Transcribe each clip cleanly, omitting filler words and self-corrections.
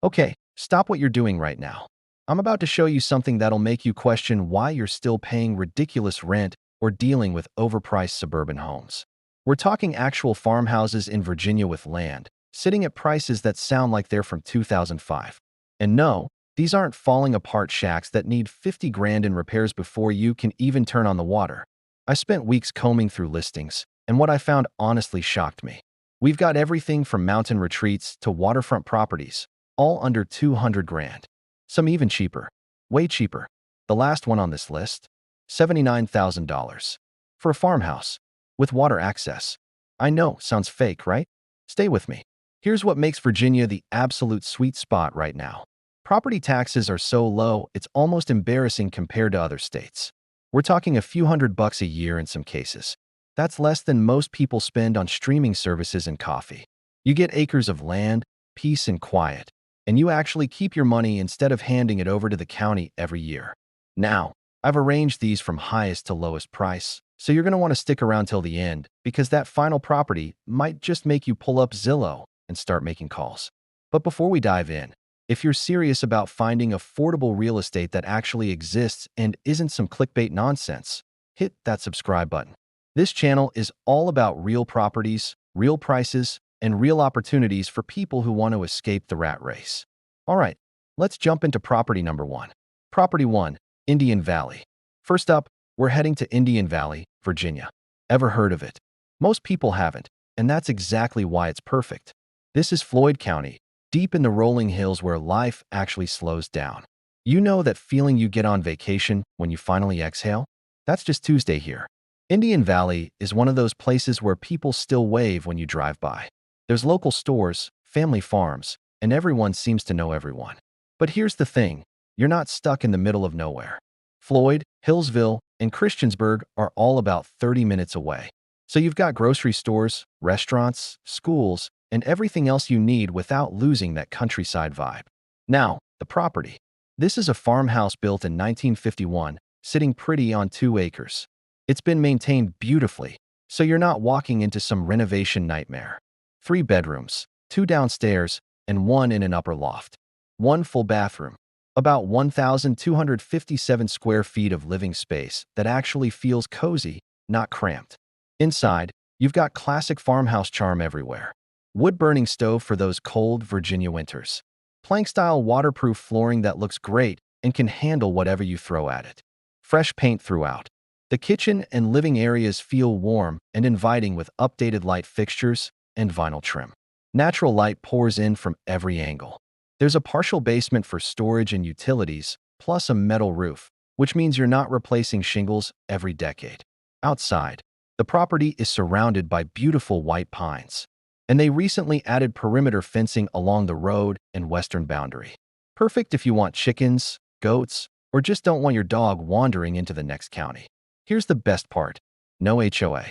Okay, stop what you're doing right now. I'm about to show you something that'll make you question why you're still paying ridiculous rent or dealing with overpriced suburban homes. We're talking actual farmhouses in Virginia with land, sitting at prices that sound like they're from 2005. And no, these aren't falling apart shacks that need 50 grand in repairs before you can even turn on the water. I spent weeks combing through listings, and what I found honestly shocked me. We've got everything from mountain retreats to waterfront properties, all under 200 grand. Some even cheaper. Way cheaper. The last one on this list? $79,000. For a farmhouse. With water access. I know, sounds fake, right? Stay with me. Here's what makes Virginia the absolute sweet spot right now. Property taxes are so low, it's almost embarrassing compared to other states. We're talking a few $100 a year in some cases. That's less than most people spend on streaming services and coffee. You get acres of land, peace and quiet, and you actually keep your money instead of handing it over to the county every year. Now, I've arranged these from highest to lowest price, so you're going to want to stick around till the end because that final property might just make you pull up Zillow and start making calls. But before we dive in, if you're serious about finding affordable real estate that actually exists and isn't some clickbait nonsense, hit that subscribe button. This channel is all about real properties, real prices, and real opportunities for people who want to escape the rat race. All right, let's jump into property number 1. Property 1, Indian Valley. First up, we're heading to Indian Valley, Virginia. Ever heard of it? Most people haven't, and that's exactly why it's perfect. This is Floyd County, deep in the rolling hills where life actually slows down. You know that feeling you get on vacation when you finally exhale? That's just Tuesday here. Indian Valley is one of those places where people still wave when you drive by. There's local stores, family farms, and everyone seems to know everyone. But here's the thing, you're not stuck in the middle of nowhere. Floyd, Hillsville, and Christiansburg are all about 30 minutes away. So you've got grocery stores, restaurants, schools, and everything else you need without losing that countryside vibe. Now, the property. This is a farmhouse built in 1951, sitting pretty on 2 acres. It's been maintained beautifully, so you're not walking into some renovation nightmare. 3 bedrooms, 2 downstairs, and 1 in an upper loft. 1 full bathroom. About 1,257 square feet of living space that actually feels cozy, not cramped. Inside, you've got classic farmhouse charm everywhere. Wood-burning stove for those cold Virginia winters. Plank-style waterproof flooring that looks great and can handle whatever you throw at it. Fresh paint throughout. The kitchen and living areas feel warm and inviting with updated light fixtures and vinyl trim. Natural light pours in from every angle. There's a partial basement for storage and utilities, plus a metal roof, which means you're not replacing shingles every decade. Outside, the property is surrounded by beautiful white pines, and they recently added perimeter fencing along the road and western boundary. Perfect if you want chickens, goats, or just don't want your dog wandering into the next county. Here's the best part. No HOA.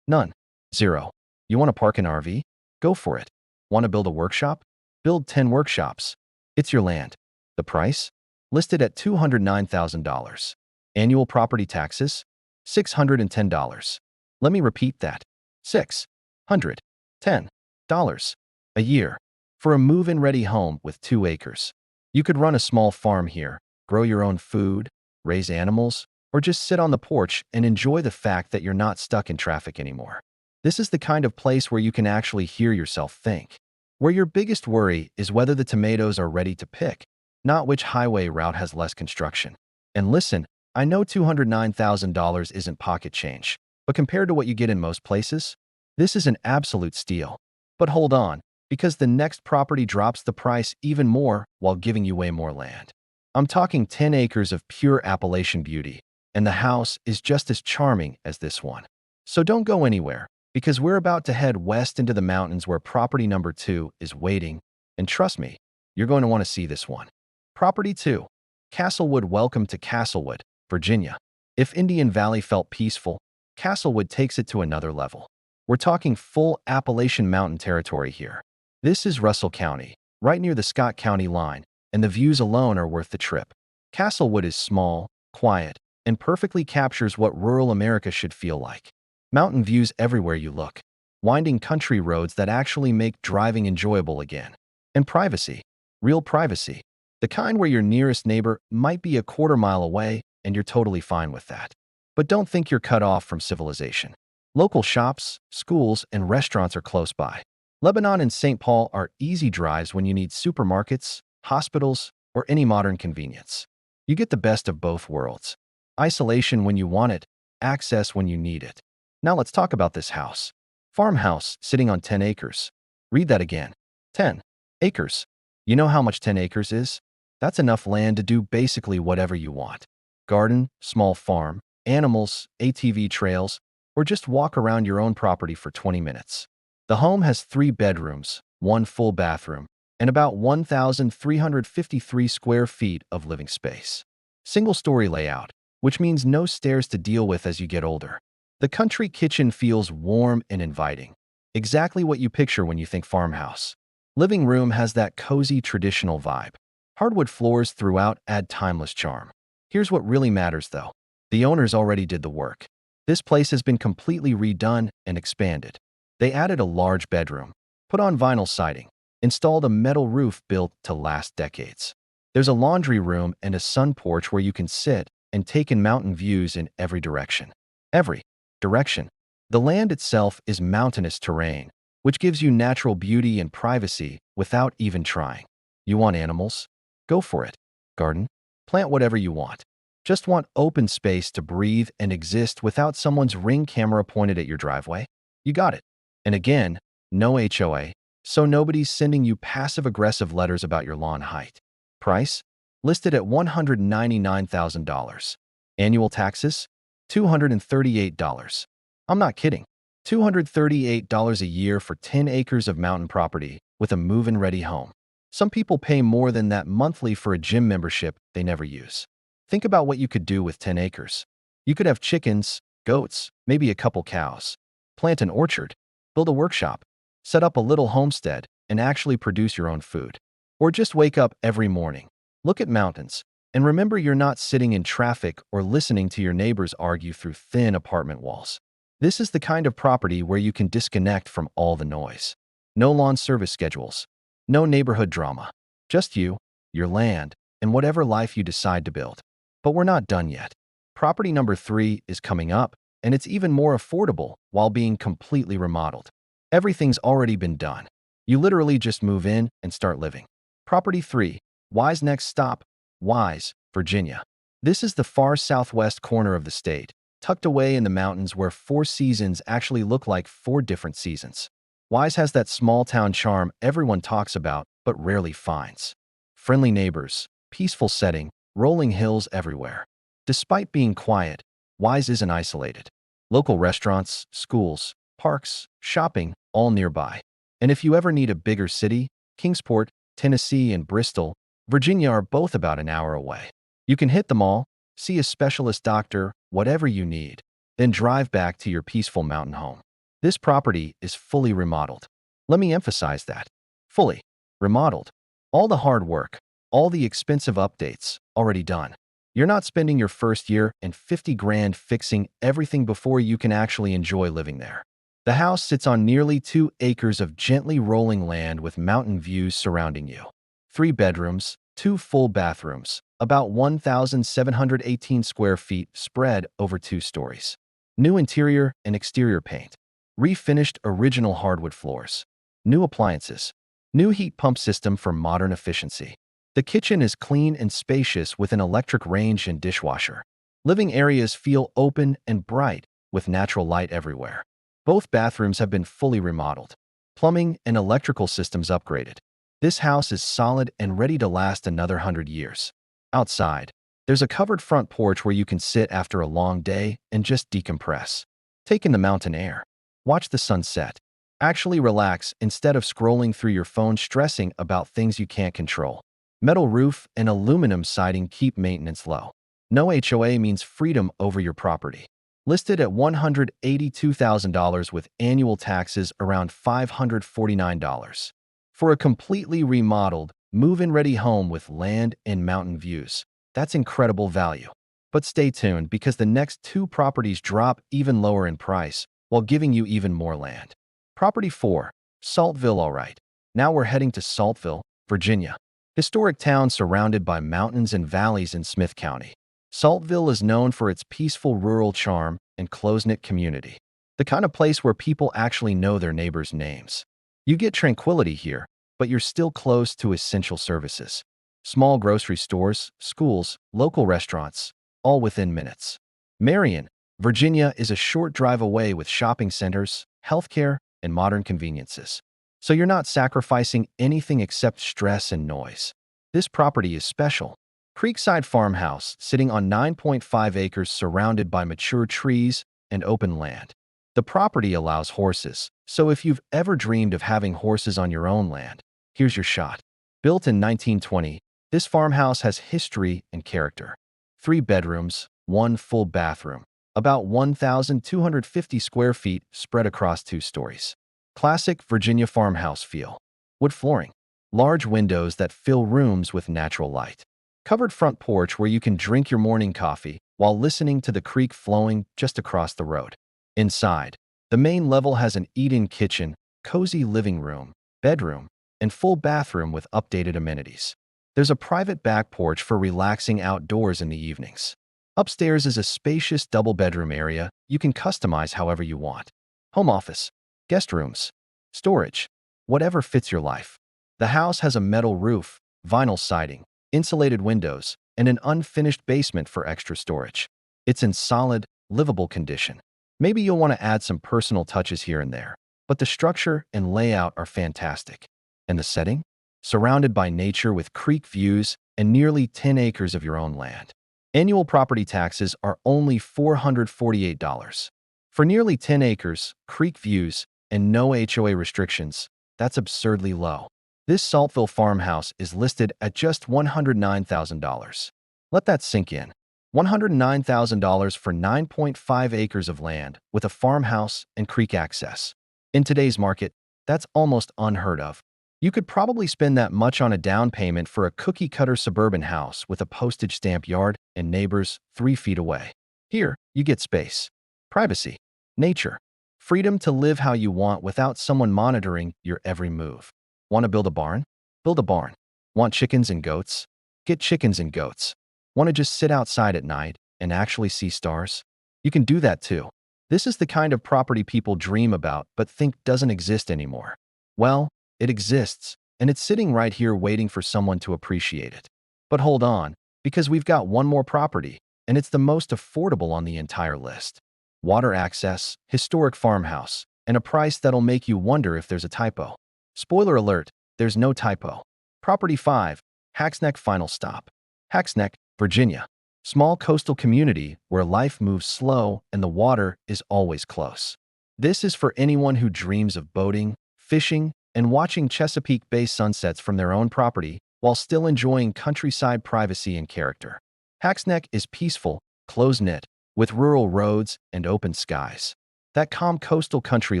None. Zero. You want to park an RV? Go for it. Want to build a workshop? Build 10 workshops. It's your land. The price? Listed at $209,000. Annual property taxes? $610. Let me repeat that. $610 a year for a move-in ready home with 2 acres. You could run a small farm here, grow your own food, raise animals, or just sit on the porch and enjoy the fact that you're not stuck in traffic anymore. This is the kind of place where you can actually hear yourself think. Where your biggest worry is whether the tomatoes are ready to pick, not which highway route has less construction. And listen, I know $209,000 isn't pocket change, but compared to what you get in most places, this is an absolute steal. But hold on, because the next property drops the price even more while giving you way more land. I'm talking 10 acres of pure Appalachian beauty, and the house is just as charming as this one. So don't go anywhere, because we're about to head west into the mountains where property number 2 is waiting, and trust me, you're going to want to see this one. Property 2, Castlewood. Welcome to Castlewood, Virginia. If Indian Valley felt peaceful, Castlewood takes it to another level. We're talking full Appalachian Mountain territory here. This is Russell County, right near the Scott County line, and the views alone are worth the trip. Castlewood is small, quiet, and perfectly captures what rural America should feel like. Mountain views everywhere you look. Winding country roads that actually make driving enjoyable again. And privacy. Real privacy. The kind where your nearest neighbor might be a quarter mile away and you're totally fine with that. But don't think you're cut off from civilization. Local shops, schools, and restaurants are close by. Lebanon and St. Paul are easy drives when you need supermarkets, hospitals, or any modern convenience. You get the best of both worlds. Isolation when you want it, access when you need it. Now let's talk about this house. Farmhouse sitting on 10 acres. Read that again. 10 acres. You know how much 10 acres is? That's enough land to do basically whatever you want. Garden, small farm, animals, ATV trails, or just walk around your own property for 20 minutes. The home has 3 bedrooms, 1 full bathroom, and about 1,353 square feet of living space. Single-story layout, which means no stairs to deal with as you get older. The country kitchen feels warm and inviting. Exactly what you picture when you think farmhouse. Living room has that cozy traditional vibe. Hardwood floors throughout add timeless charm. Here's what really matters though. The owners already did the work. This place has been completely redone and expanded. They added a large bedroom, put on vinyl siding, installed a metal roof built to last decades. There's a laundry room and a sun porch where you can sit and take in mountain views in every direction. Every direction. The land itself is mountainous terrain, which gives you natural beauty and privacy without even trying. You want animals? Go for it. Garden? Plant whatever you want. Just want open space to breathe and exist without someone's Ring camera pointed at your driveway? You got it. And again, no HOA, so nobody's sending you passive-aggressive letters about your lawn height. Price? Listed at $199,000. Annual taxes? $238. I'm not kidding. $238 a year for 10 acres of mountain property with a move-in ready home. Some people pay more than that monthly for a gym membership they never use. Think about what you could do with 10 acres. You could have chickens, goats, maybe a couple cows. Plant an orchard, build a workshop, set up a little homestead, and actually produce your own food. Or just wake up every morning, look at mountains, and remember you're not sitting in traffic or listening to your neighbors argue through thin apartment walls. This is the kind of property where you can disconnect from all the noise. No lawn service schedules, no neighborhood drama, just you, your land, and whatever life you decide to build. But we're not done yet. Property number 3 is coming up, and it's even more affordable while being completely remodeled. Everything's already been done. You literally just move in and start living. Property 3, Wise next stop, Wise, Virginia. This is the far southwest corner of the state, tucked away in the mountains where 4 seasons actually look like 4 different seasons. Wise has that small-town charm everyone talks about but rarely finds. Friendly neighbors, peaceful setting, rolling hills everywhere. Despite being quiet, Wise isn't isolated. Local restaurants, schools, parks, shopping, all nearby. And if you ever need a bigger city, Kingsport, Tennessee, and Bristol, Virginia are both about an hour away. You can hit them all, see a specialist doctor, whatever you need, then drive back to your peaceful mountain home. This property is fully remodeled. Let me emphasize that. Fully remodeled. All the hard work, all the expensive updates, already done. You're not spending your first year and 50 grand fixing everything before you can actually enjoy living there. The house sits on nearly 2 acres of gently rolling land with mountain views surrounding you. 3 bedrooms, 2 full bathrooms, about 1,718 square feet spread over 2 stories. New interior and exterior paint. Refinished original hardwood floors. New appliances. New heat pump system for modern efficiency. The kitchen is clean and spacious with an electric range and dishwasher. Living areas feel open and bright with natural light everywhere. Both bathrooms have been fully remodeled. Plumbing and electrical systems upgraded. This house is solid and ready to last another 100 years. Outside, there's a covered front porch where you can sit after a long day and just decompress. Take in the mountain air. Watch the sunset. Actually relax instead of scrolling through your phone stressing about things you can't control. Metal roof and aluminum siding keep maintenance low. No HOA means freedom over your property. Listed at $182,000 with annual taxes around $549. For a completely remodeled, move-in-ready home with land and mountain views, that's incredible value. But stay tuned because the next 2 properties drop even lower in price while giving you even more land. Property 4, Saltville. All right, now we're heading to Saltville, Virginia. Historic town surrounded by mountains and valleys in Smith County. Saltville is known for its peaceful rural charm and close-knit community, the kind of place where people actually know their neighbors' names. You get tranquility here, but you're still close to essential services. Small grocery stores, schools, local restaurants, all within minutes. Marion, Virginia is a short drive away with shopping centers, healthcare, and modern conveniences. So you're not sacrificing anything except stress and noise. This property is special. Creekside Farmhouse, sitting on 9.5 acres surrounded by mature trees and open land. The property allows horses, so if you've ever dreamed of having horses on your own land, here's your shot. Built in 1920, this farmhouse has history and character. 3 bedrooms, 1 full bathroom, about 1,250 square feet spread across 2 stories. Classic Virginia farmhouse feel. Wood flooring. Large windows that fill rooms with natural light. Covered front porch where you can drink your morning coffee while listening to the creek flowing just across the road. Inside, the main level has an eat-in kitchen, cozy living room, bedroom, and full bathroom with updated amenities. There's a private back porch for relaxing outdoors in the evenings. Upstairs is a spacious double-bedroom area you can customize however you want. Home office, guest rooms, storage, whatever fits your life. The house has a metal roof, vinyl siding, insulated windows, and an unfinished basement for extra storage. It's in solid, livable condition. Maybe you'll want to add some personal touches here and there, but the structure and layout are fantastic. And the setting? Surrounded by nature with creek views and nearly 10 acres of your own land. Annual property taxes are only $448. For nearly 10 acres, creek views, and no HOA restrictions, that's absurdly low. This Saltville farmhouse is listed at just $109,000. Let that sink in. $109,000 for 9.5 acres of land with a farmhouse and creek access. In today's market, that's almost unheard of. You could probably spend that much on a down payment for a cookie-cutter suburban house with a postage stamp yard and neighbors 3 feet away. Here, you get space, privacy, nature, freedom to live how you want without someone monitoring your every move. Want to build a barn? Build a barn. Want chickens and goats? Get chickens and goats. Want to just sit outside at night and actually see stars? You can do that too. This is the kind of property people dream about but think doesn't exist anymore. Well, it exists, and it's sitting right here waiting for someone to appreciate it. But hold on, because we've got one more property, and it's the most affordable on the entire list. Water access, historic farmhouse, and a price that'll make you wonder if there's a typo. Spoiler alert, there's no typo. Property 5, Hackneck final stop. Hackneck, Virginia. Small coastal community where life moves slow and the water is always close. This is for anyone who dreams of boating, fishing, and watching Chesapeake Bay sunsets from their own property while still enjoying countryside privacy and character. Hackneck is peaceful, close-knit, with rural roads and open skies. That calm coastal country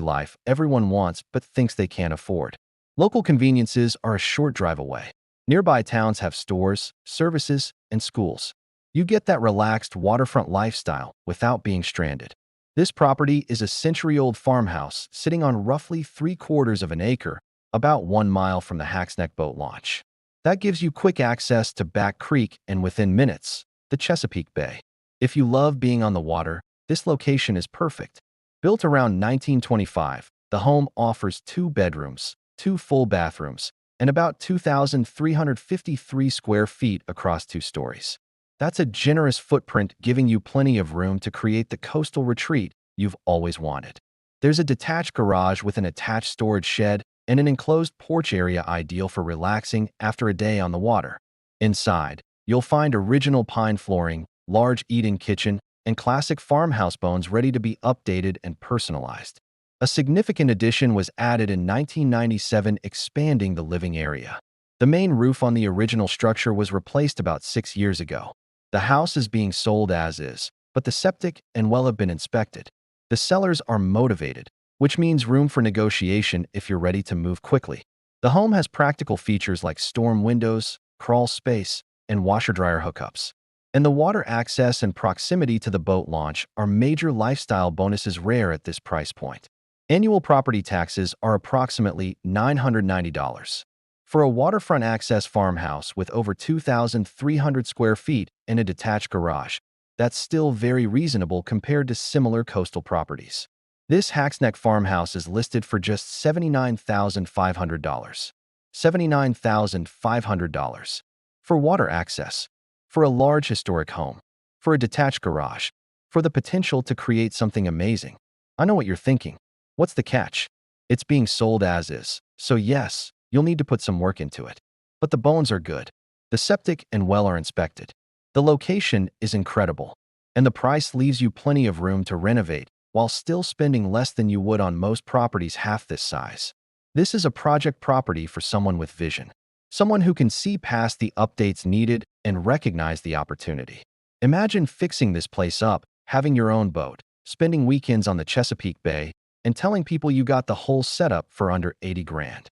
life everyone wants but thinks they can't afford. Local conveniences are a short drive away. Nearby towns have stores, services, and schools. You get that relaxed waterfront lifestyle without being stranded. This property is a century-old farmhouse sitting on roughly 3/4 of an acre, about 1 mile from the Hackneck boat launch. That gives you quick access to Back Creek and within minutes, the Chesapeake Bay. If you love being on the water, this location is perfect. Built around 1925, the home offers 2 bedrooms, 2 full bathrooms, and about 2,353 square feet across 2 stories. That's a generous footprint giving you plenty of room to create the coastal retreat you've always wanted. There's a detached garage with an attached storage shed and an enclosed porch area ideal for relaxing after a day on the water. Inside, you'll find original pine flooring, large eat-in kitchen, and classic farmhouse bones ready to be updated and personalized. A significant addition was added in 1997, expanding the living area. The main roof on the original structure was replaced about 6 years ago. The house is being sold as is, but the septic and well have been inspected. The sellers are motivated, which means room for negotiation if you're ready to move quickly. The home has practical features like storm windows, crawl space, and washer-dryer hookups. And the water access and proximity to the boat launch are major lifestyle bonuses rare at this price point. Annual property taxes are approximately $990. For a waterfront access farmhouse with over 2,300 square feet and a detached garage, that's still very reasonable compared to similar coastal properties. This Hackneck farmhouse is listed for just $79,500. $79,500. For water access, for a large historic home, for a detached garage, for the potential to create something amazing. I know what you're thinking. What's the catch? It's being sold as is, so yes, you'll need to put some work into it. But the bones are good. The septic and well are inspected. The location is incredible, and the price leaves you plenty of room to renovate while still spending less than you would on most properties half this size. This is a project property for someone with vision, someone who can see past the updates needed and recognize the opportunity. Imagine fixing this place up, having your own boat, spending weekends on the Chesapeake Bay, and telling people you got the whole setup for under 80 grand.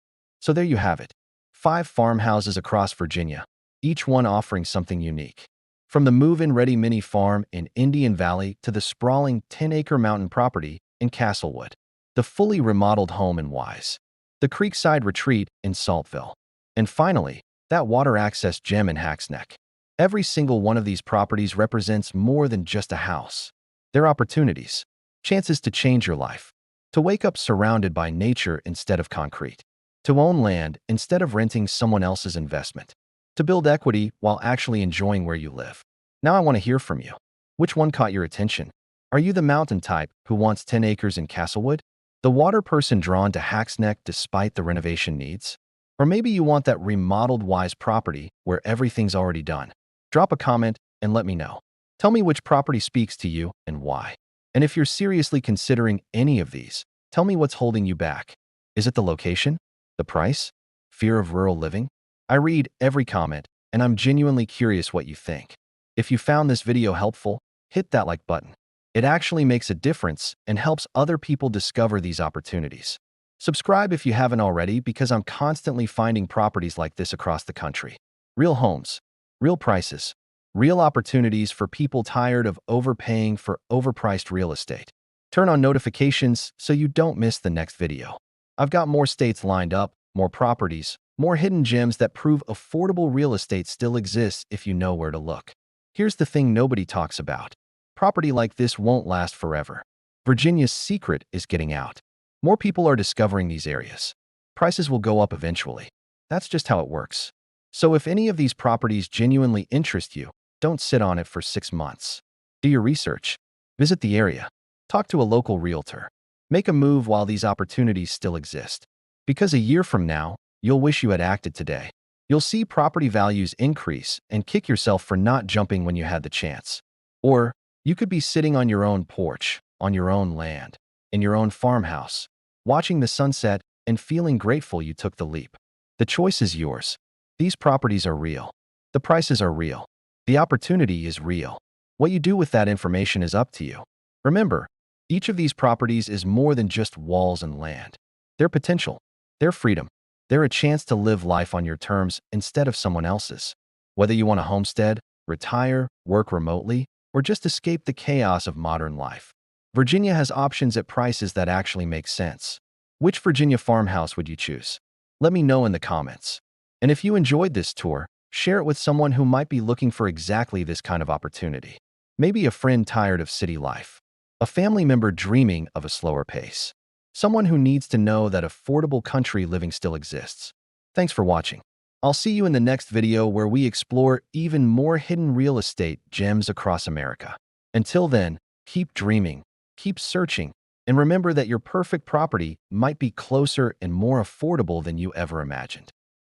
So there you have it. 5 farmhouses across Virginia, each one offering something unique. From the move-in ready mini farm in Indian Valley to the sprawling 10-acre mountain property in Castlewood, the fully remodeled home in Wise, the creekside retreat in Saltville, and finally, that water access gem in Hackneck. Every single one of these properties represents more than just a house. They're opportunities, chances to change your life, to wake up surrounded by nature instead of concrete, to own land instead of renting someone else's investment, to build equity while actually enjoying where you live. Now I want to hear from you. Which one caught your attention? Are you the mountain type who wants 10 acres in Castlewood? The water person drawn to Hackneck despite the renovation needs? Or maybe you want that remodeled Wise property where everything's already done? Drop a comment and let me know. Tell me which property speaks to you and why. And if you're seriously considering any of these, tell me what's holding you back. Is it the location? The price? Fear of rural living? I read every comment, and I'm genuinely curious what you think. If you found this video helpful, hit that like button. It actually makes a difference and helps other people discover these opportunities. Subscribe if you haven't already because I'm constantly finding properties like this across the country. Real homes, real prices, real opportunities for people tired of overpaying for overpriced real estate. Turn on notifications so you don't miss the next video. I've got more states lined up, more properties, more hidden gems that prove affordable real estate still exists if you know where to look. Here's the thing nobody talks about. Property like this won't last forever. Virginia's secret is getting out. More people are discovering these areas. Prices will go up eventually. That's just how it works. So if any of these properties genuinely interest you, don't sit on it for 6 months. Do your research. Visit the area. Talk to a local realtor. Make a move while these opportunities still exist. Because a year from now, you'll wish you had acted today. You'll see property values increase and kick yourself for not jumping when you had the chance. Or you could be sitting on your own porch, on your own land, in your own farmhouse, watching the sunset and feeling grateful you took the leap. The choice is yours. These properties are real. The prices are real. The opportunity is real. What you do with that information is up to you. Remember, each of these properties is more than just walls and land. They're potential. They're freedom. They're a chance to live life on your terms instead of someone else's. Whether you want to homestead, retire, work remotely, or just escape the chaos of modern life, Virginia has options at prices that actually make sense. Which Virginia farmhouse would you choose? Let me know in the comments. And if you enjoyed this tour, share it with someone who might be looking for exactly this kind of opportunity. Maybe a friend tired of city life, a family member dreaming of a slower pace, someone who needs to know that affordable country living still exists. Thanks for watching. I'll see you in the next video where we explore even more hidden real estate gems across America. Until then, keep dreaming, keep searching, and remember that your perfect property might be closer and more affordable than you ever imagined.